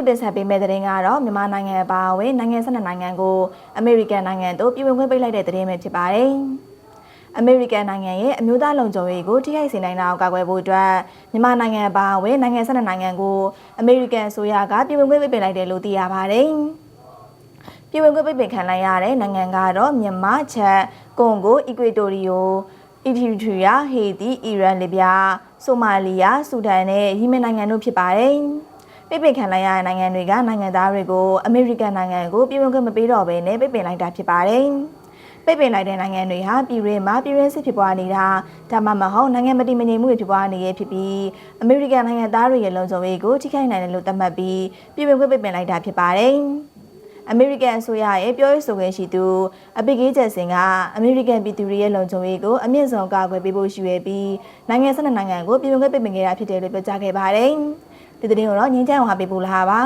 တင်ဆက်ပေးမယ့်သတင်းကတော့မြန်မာနိုင်ငံပါဝင်နိုင်ငံ12နိုင်ငံကိုအမေရိကန်နိုင်ငံတို့ပြည်ဝင်ခွင့်ပိတ်လိုက်တဲ့သတင်းပဲဖြစ်ပါတယ်။အမေရိကန်နိုင်ငံရဲ့အမျိုးသားလုံခြုံရေးကိုထိခိုက်စေနိုင်တာကိုကာကွယ်ဖို့အတွက်မြန်မာနိုင်ငံပါဝင်နိုင်ငံ12နိုင်ငံကိုအမေရိကန်အစိုးရကပြည်ဝင်ခွင့်ပိတ်လိုက်တယ်လို့သိရပါတယ်။ပြည်ဝင်ခွင့်ပိတ်ခံလိုက်ရတဲ့နိုင်ငံကတော့မြန်မာ၊ချက်၊ကွန်ဂို၊အီကွေတိုရီယိုအီသီယိုပီးယား၊ဟေတီ၊အီရန်၊လီဗျာ၊ဆိုမာလီယာ၊ဆူဒန်နဲ့ယီမင်နိုင်ငံတို့ဖြစ်ပါတယ်။ပိတ်ခံလိုက်ရတဲ့နိုင်ငံတွေကနိုင်ငံသားတွေကိုအမေရိကန်နိုင်ငံကိုပြည်ဝင်ခွင့်မပေးတော့ဘဲနဲ့ပိတ်လိုက်တာဖြစ်ပါတယ်။ပိတ်လိုက်တဲ့နိုင်ငံတွေဟာပြည်တွင်းမှာပြည်တွင်းစစ်ဖြစ်ပွားနေတာဒါမှမဟုတ်နိုင်ငံမတည်မငြိမ်မှုတွေဖြစ်ပွားနေရဖြစ်ပြီးအမေရိကန်နိုင်ငံသားတွေရဲ့လုံခြုံရေးကိုထိခိုက်နိုင်တယ်လို့သတ်မှတ်ပြီးပြည်ဝင်ခွင့်ပိတ်လိုက်တာဖြစ်ပါတယ်။အမေရိကန်အစိုးရရဲ့ပြောရေးဆိုခွင့်ရှိသူအပိကေးချက်စင်ကအမေရိကန်ပြည်သူတွေရဲ့လုံခြုံရေးကိုအမြင့်ဆုံးကာကွယ်ပေးဖို့ရှိရပြီးနိုင်ငံ12နိုင်ငံကိုပြည်ဝင်ခွင့်ပိတ်ခဲ့တာဖြစ်တယ်လို့ပြောကြားခဲ့ပါတယ်။ဒီသတင်းကိုတော့ငင်းချမ်းအောင်ပေးပို့လာပါ